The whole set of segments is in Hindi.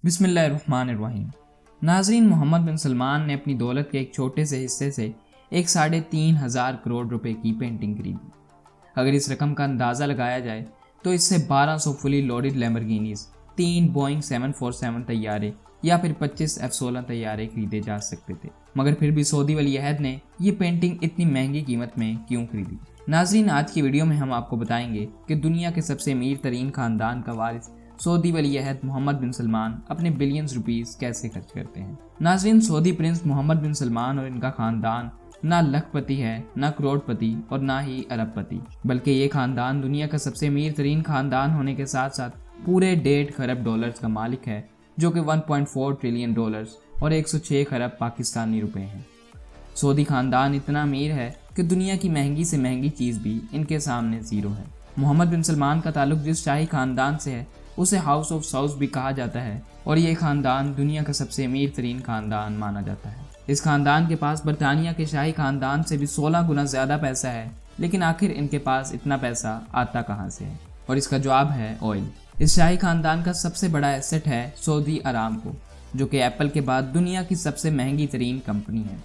बिस्मिल्लाहिर्रहमानिर्रहीम। नाजरीन, मोहम्मद बिन सलमान ने अपनी दौलत के एक छोटे से हिस्से से 3,500 करोड़ रुपए की पेंटिंग खरीदी। अगर इस रकम का अंदाज़ा लगाया जाए तो इससे 1200 फुली लोडेड लैम्बोर्गिनीज, 3 बोइंग 747 तैयारे या फिर 25 F-16 तैयारे खरीदे जा सकते थे। मगर फिर भी सऊदी वलीअहद ने ये पेंटिंग इतनी महंगी कीमत में क्यों खरीदी? नाजरीन, आज की वीडियो में हम आपको बताएंगे कि दुनिया के सबसे अमीर तरीन खानदान का वारिस सऊदी वलीअहद मोहम्मद बिन सलमान अपने बिलियंस रुपीस कैसे खर्च करते हैं। नाजरीन, सऊदी प्रिंस मोहम्मद बिन सलमान और इनका खानदान ना लखपति है, ना करोड़पति और ना ही अरबपति, बल्कि ये खानदान दुनिया का सबसे अमीर तरीन खानदान होने के साथ साथ पूरे 1.5 खरब डॉलर्स का मालिक है, जो कि 1.4 ट्रिलियन डॉलर्स और 106 खरब पाकिस्तानी रुपए हैं। सऊदी खानदान इतना अमीर है कि दुनिया की महंगी से महंगी चीज़ भी इनके सामने ज़ीरो है। मोहम्मद बिन सलमान का ताल्लुक जिस शाही खानदान से है उसे हाउस ऑफ साउस भी कहा जाता है और ये खानदान दुनिया का सबसे अमीर तरीन खानदान माना जाता है। इस खानदान के पास बरतानिया के शाही खानदान से भी 16 गुना ज़्यादा पैसा है, लेकिन आखिर इनके पास इतना पैसा आता कहाँ से है? और इसका जवाब है ऑयल। इस शाही खानदान का सबसे बड़ा एसेट है सऊदी अरामको, जो कि एप्पल के बाद दुनिया की सबसे महंगी तरीन कंपनी है।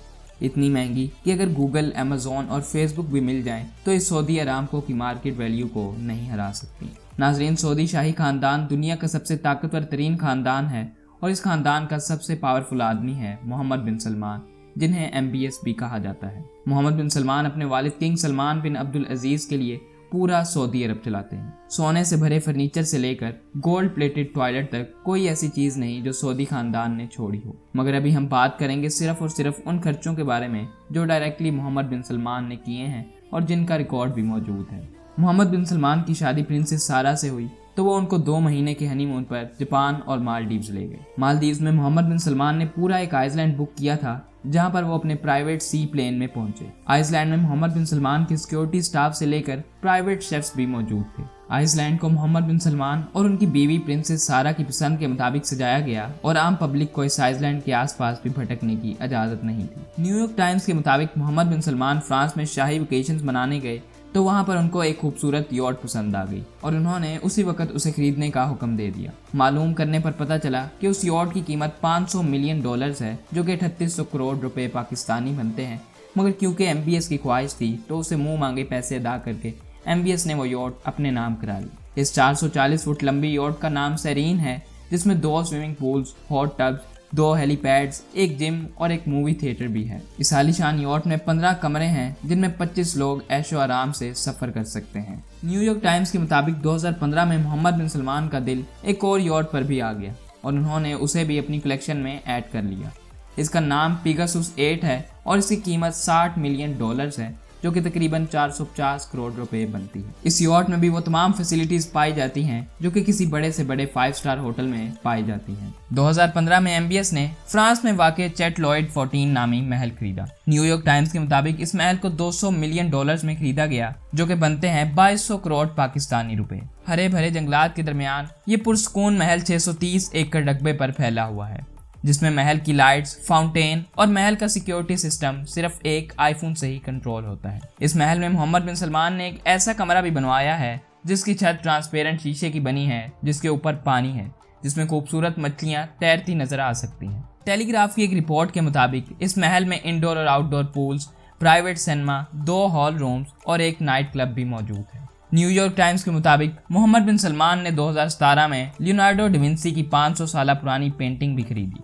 इतनी महंगी कि अगर गूगल, अमेज़ॉन और फेसबुक भी मिल जाएं तो इस सऊदी अरामको की मार्केट वैल्यू को नहीं हरा सकती। नाजरीन, सऊदी शाही खानदान दुनिया का सबसे ताकतवर तरीन खानदान है और इस खानदान का सबसे पावरफुल आदमी है मोहम्मद बिन सलमान, जिन्हें MBS भी कहा जाता है। मोहम्मद बिन सलमान अपने वालिद किंग सलमान बिन अब्दुल अजीज के लिए पूरा सऊदी अरब चलाते हैं। सोने से भरे फर्नीचर से लेकर गोल्ड प्लेटेड टॉयलेट तक कोई ऐसी चीज़ नहीं जो सऊदी खानदान ने छोड़ी हो। मगर अभी हम बात करेंगे सिर्फ और सिर्फ उन खर्चों के बारे में जो डायरेक्टली मोहम्मद बिन सलमान ने किए हैं और जिनका रिकॉर्ड भी मौजूद है। मोहम्मद बिन सलमान की शादी प्रिंसेस सारा से हुई तो वो उनको 2 महीने के हनीमून पर जापान और मालदीव्स ले गए। मालदीव्स में मोहम्मद बिन सलमान ने पूरा एक आइसलैंड बुक किया था, जहां पर वो अपने प्राइवेट सी प्लेन में पहुंचे। आइसलैंड में मोहम्मद बिन सलमान के सिक्योरिटी स्टाफ से लेकर प्राइवेट शेफ्स भी मौजूद थे। आइसलैंड को मोहम्मद बिन सलमान और उनकी बीवी प्रिंसेस सारा की पसंद के मुताबिक सजाया गया और आम पब्लिक को इस आइसलैंड के आसपास भी भटकने की इजाजत नहीं थी। न्यूयॉर्क टाइम्स के मुताबिक मोहम्मद बिन सलमान फ्रांस में शाही वेकेशंस मनाने गए तो वहां पर उनको एक खूबसूरत यॉट पसंद आ गई और उन्होंने उसी वक्त उसे खरीदने का हुक्म दे दिया। मालूम करने पर पता चला कि उस यॉट की कीमत 500 मिलियन डॉलर्स है, जो कि 3800 करोड़ रुपए पाकिस्तानी बनते हैं। मगर क्योंकि MBS की ख्वाहिश थी तो उसे मुंह मांगे पैसे अदा करके MBS ने वो यॉट अपने नाम करा ली। इस 440 फुट लंबी यॉट का नाम सेरीन है, जिसमें 2 swimming pools, hot tubs, 2 helipads, एक जिम और एक मूवी थिएटर भी है। इस आलीशान यॉट में 15 कमरे हैं, जिनमें 25 लोग ऐशो आराम से सफर कर सकते हैं। न्यूयॉर्क टाइम्स के मुताबिक 2015 में मोहम्मद बिन सलमान का दिल एक और यॉट पर भी आ गया और उन्होंने उसे भी अपनी कलेक्शन में ऐड कर लिया। इसका नाम पिगासुस 8 है और इसकी कीमत 60 मिलियन डॉलर्स है, जो कि तकरीबन 450 करोड़ रुपए बनती है। इस यॉट में भी वो तमाम फैसिलिटीज पाई जाती हैं जो कि किसी बड़े से बड़े 5 स्टार होटल में पाई जाती हैं। 2015 में MBS ने फ्रांस में वाक़ चैट लॉयड 14 नामी महल खरीदा। न्यूयॉर्क टाइम्स के मुताबिक इस महल को 200 मिलियन डॉलर्स में खरीदा गया, जो कि बनते हैं 2200 करोड़ पाकिस्तानी रुपए। हरे भरे जंगलात के दरमियान ये पुरस्कून महल 630 एकड़ रकबे पर फैला हुआ है, जिसमें महल की लाइट्स, फाउंटेन और महल का सिक्योरिटी सिस्टम सिर्फ एक आईफोन से ही कंट्रोल होता है। इस महल में मोहम्मद बिन सलमान ने एक ऐसा कमरा भी बनवाया है जिसकी छत ट्रांसपेरेंट शीशे की बनी है, जिसके ऊपर पानी है, जिसमें खूबसूरत मछलियां तैरती नजर आ सकती हैं। टेलीग्राफ की एक रिपोर्ट के मुताबिक इस महल में इंडोर और outdoor pools, private cinema, 2 hall rooms और एक नाइट क्लब भी मौजूद है। न्यूयॉर्क टाइम्स के मुताबिक मोहम्मद बिन सलमान ने 2017 में लियोनार्डो डा विंसी की 500 साल पुरानी पेंटिंग भी खरीदी।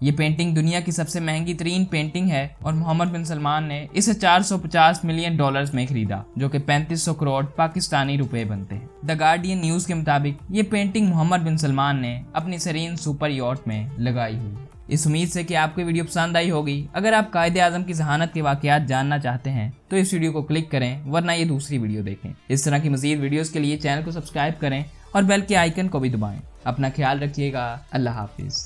ये पेंटिंग दुनिया की सबसे महंगी तरीन पेंटिंग है और मोहम्मद बिन सलमान ने इसे 450 मिलियन डॉलर्स में खरीदा, जो कि 3500 करोड़ पाकिस्तानी रुपए बनते हैं। द गार्डियन न्यूज के मुताबिक ये पेंटिंग मोहम्मद बिन सलमान ने अपनी सरीन सुपर यॉट में लगाई हुई है। इस उम्मीद से कि आपको वीडियो पसंद आई होगी। अगर आप कायदे आजम की जहानत के वाकयात जानना चाहते हैं तो इस वीडियो को क्लिक करें, वरना ये दूसरी वीडियो देखें। इस तरह की मजीद वीडियोस के लिए चैनल को सब्सक्राइब करें और बेल के आइकन को भी दबाएं। अपना ख्याल रखिएगा। अल्लाह हाफिज।